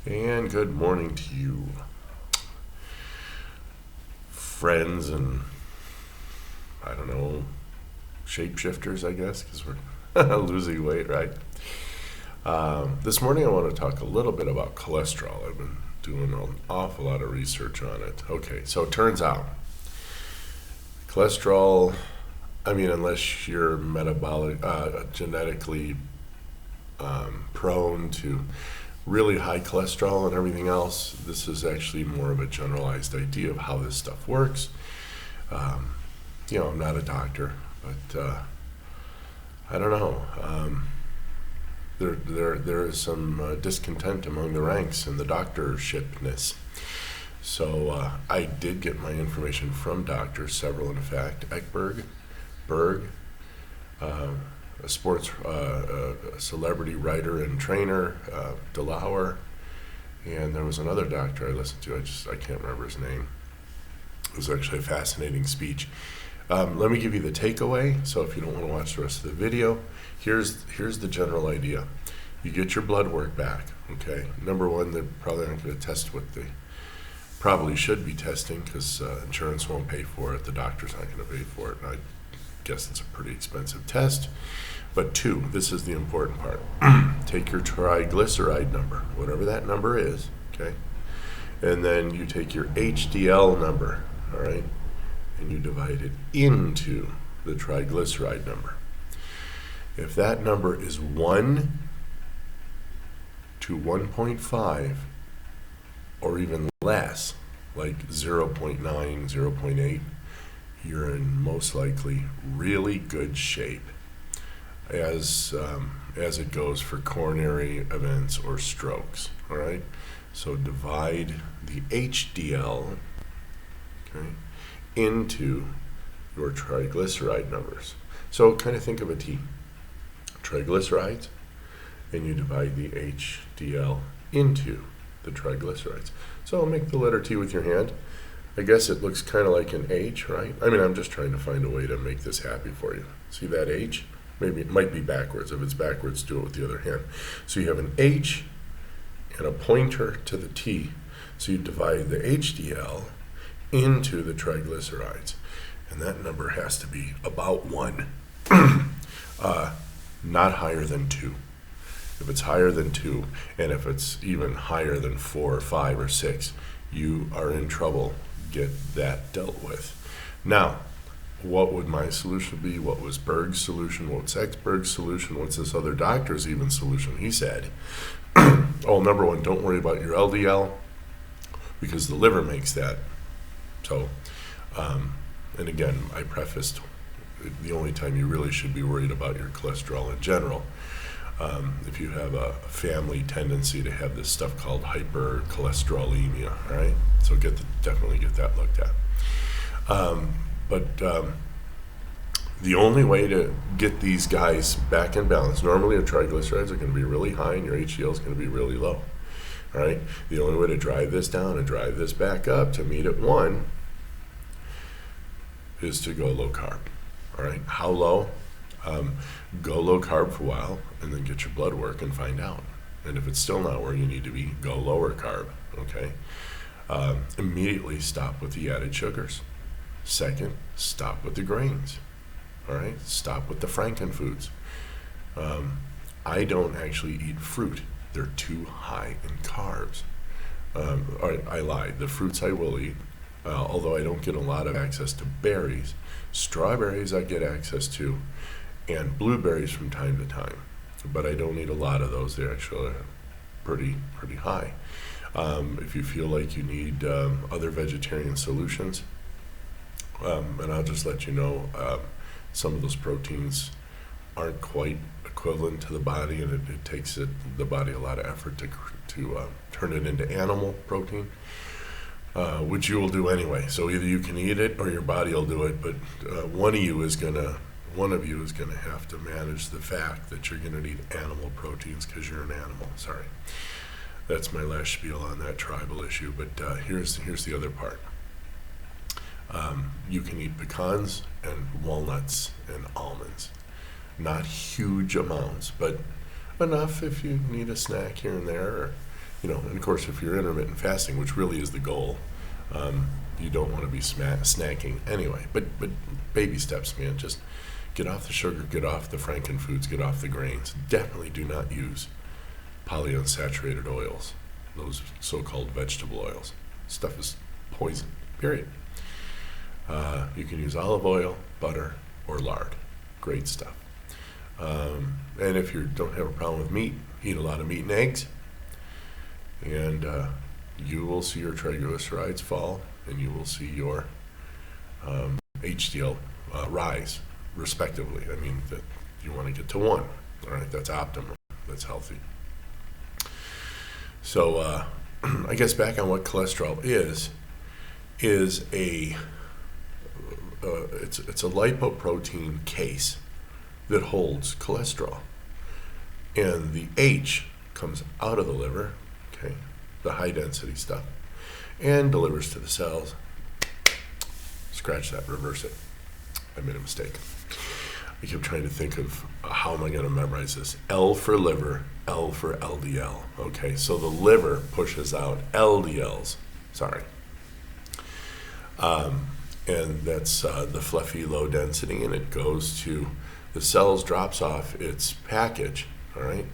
And good morning to you, friends and, I don't know, shapeshifters, I guess, because we're losing weight, right? This morning I want to talk a little bit about cholesterol. I've been doing an awful lot of research on it. Okay, so it turns out cholesterol, unless you're genetically prone to really high cholesterol and everything else, this is actually more of a generalized idea of how this stuff works. I'm not a doctor, but I don't know. There is some discontent among the ranks in the doctorshipness. So I did get my information from doctors, several in fact. Eckberg, Berg, a sports a celebrity writer and trainer, DeLauer, and there was another doctor I listened to. I can't remember his name. It was actually a fascinating speech. Let me give you the takeaway. So if you don't want to watch the rest of the video, here's the general idea. You get your blood work back. Okay. Number one, they're probably not going to test what they probably should be testing because insurance won't pay for it. The doctor's not going to pay for it. And I guess it's a pretty expensive test. But two, this is the important part. Take your triglyceride number, whatever that number is, okay? And then you take your HDL number, all right? And you divide it into the triglyceride number. If that number is 1 to 1.5 or even less, like 0.9, 0.8, you're in most likely really good shape as it goes for coronary events or strokes, all right? So divide the HDL, okay, into your triglyceride numbers. So kind of think of a T. Triglycerides, and you divide the HDL into the triglycerides. So make the letter T with your hand. I guess it looks kind of like an H, right? I'm just trying to find a way to make this happy for you. See that H? Maybe it might be backwards. If it's backwards, do it with the other hand. So you have an H and a pointer to the T. So you divide the HDL into the triglycerides. And that number has to be about 1, not higher than 2. If it's higher than 2, and if it's even higher than 4 or 5 or 6, you are in trouble. Get that dealt with. Now, what would my solution be? What was Berg's solution? What's Eckberg's solution? What's this other doctor's even solution? He said, number one, don't worry about your LDL because the liver makes that. So, and again, I prefaced the only time you really should be worried about your cholesterol in general. If you have a family tendency to have this stuff called hypercholesterolemia, all right? So definitely get that looked at. But the only way to get these guys back in balance, normally your triglycerides are going to be really high and your HDL is going to be really low, all right? The only way to drive this down and drive this back up to meet at 1 is to go low carb, all right? How low? Go low carb for a while and then get your blood work and find out. And if it's still not where you need to be, go lower carb, okay? Immediately stop with the added sugars. Second, stop with the grains, all right? Stop with the frankenfoods. I don't actually eat fruit. They're too high in carbs. I lied. The fruits I will eat, although I don't get a lot of access to berries. Strawberries I get access to, and blueberries from time to time. But I don't eat a lot of those. They're actually pretty high. If you feel like you need other vegetarian solutions, and I'll just let you know, some of those proteins aren't quite equivalent to the body, and it takes the body a lot of effort to turn it into animal protein, which you will do anyway. So either you can eat it or your body will do it, but one of you is gonna have to manage the fact that you're gonna need animal proteins because you're an animal. Sorry, that's my last spiel on that tribal issue. But here's the other part. You can eat pecans and walnuts and almonds. Not huge amounts, but enough if you need a snack here and there, or And of course, if you're intermittent fasting, which really is the goal, you don't want to be snacking anyway. But baby steps, man. Just get off the sugar, get off the frankenfoods, get off the grains. Definitely do not use polyunsaturated oils, those so-called vegetable oils. Stuff is poison, period. You can use olive oil, butter, or lard. Great stuff. And if you don't have a problem with meat, eat a lot of meat and eggs, and you will see your triglycerides fall, and you will see your HDL rise, respectively. I mean, that you want to get to 1. All right, that's optimum. That's healthy. So I guess back on what cholesterol is a it's a lipoprotein case that holds cholesterol, and the H comes out of the liver, okay, the high density stuff, and delivers to the cells. Scratch that, reverse it. I made a mistake. I kept trying to think of how am I going to memorize this. L for liver, L for LDL. Okay, so the liver pushes out LDLs. Sorry. And that's the fluffy low density, and it goes to the cells, drops off its package, all right?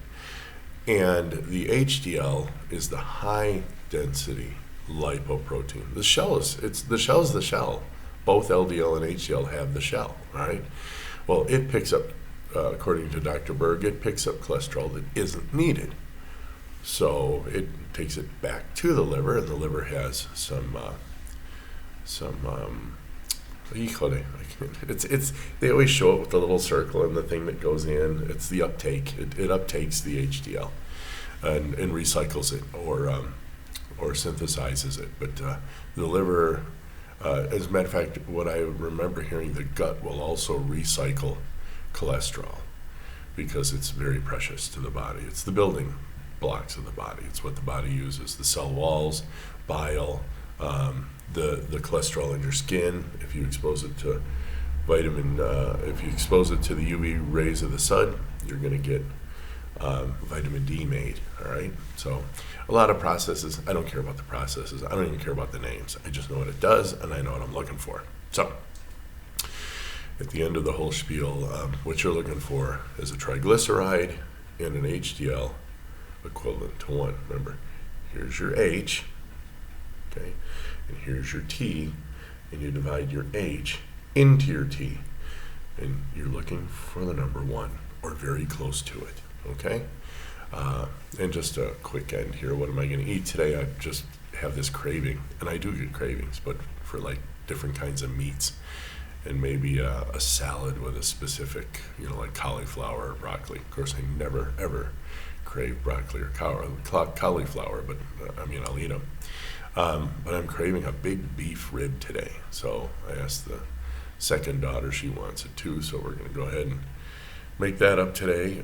And the HDL is the high density lipoprotein. The shell is the shell. Both LDL and HDL have the shell, all right? Well, it picks up, according to Dr. Berg, it picks up cholesterol that isn't needed. So it takes it back to the liver, and the liver has some they always show it with the little circle and the thing that goes in. It's the uptake. It uptakes the HDL and recycles it or synthesizes it. But the liver, as a matter of fact, what I remember hearing, the gut will also recycle cholesterol because it's very precious to the body. It's the building blocks of the body. It's what the body uses. The cell walls, bile, the cholesterol in your skin. If you expose it to if you expose it to the UV rays of the sun, you're going to get vitamin D made. All right. So a lot of processes. I don't care about the processes. I don't even care about the names. I just know what it does, and I know what I'm looking for. So at the end of the whole spiel, what you're looking for is a triglyceride and an HDL equivalent to 1. Remember, here's your H, okay, and here's your T, and you divide your H into your T, and you're looking for the number 1 or very close to it, okay? And just a quick end here, what am I going to eat today? I just have this craving, and I do get cravings, but for like different kinds of meats, and maybe a salad with a specific, like cauliflower or broccoli. Of course, I never, ever crave broccoli or cauliflower, but I'll eat them. But I'm craving a big beef rib today. So I asked the second daughter, she wants it too, so we're going to go ahead and make that up today.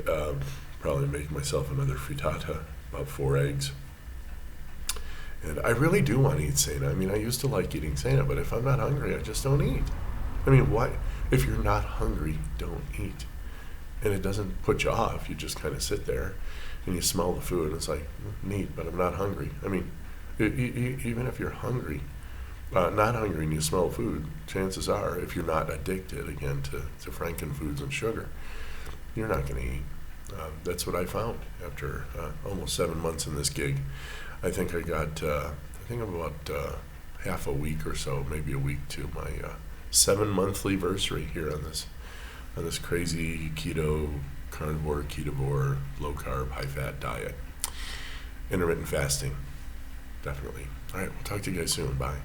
Probably make myself another frittata, about 4 eggs. And I really do want to eat Cena. I used to like eating Cena, but if I'm not hungry, I just don't eat. Why? If you're not hungry, don't eat. And it doesn't put you off. You just kind of sit there and you smell the food, and it's like, neat, but I'm not hungry. Even if you're hungry, not hungry, and you smell food, chances are, if you're not addicted, again, to frankenfoods and sugar, you're not going to eat. That's what I found after almost 7 months in this gig. I think I got, I'm about half a week or so, maybe a week to my 7-monthly anniversary here on this crazy keto, carnivore, ketovore, low carb, high fat diet. Intermittent fasting, definitely. All right, we'll talk to you guys soon. Bye.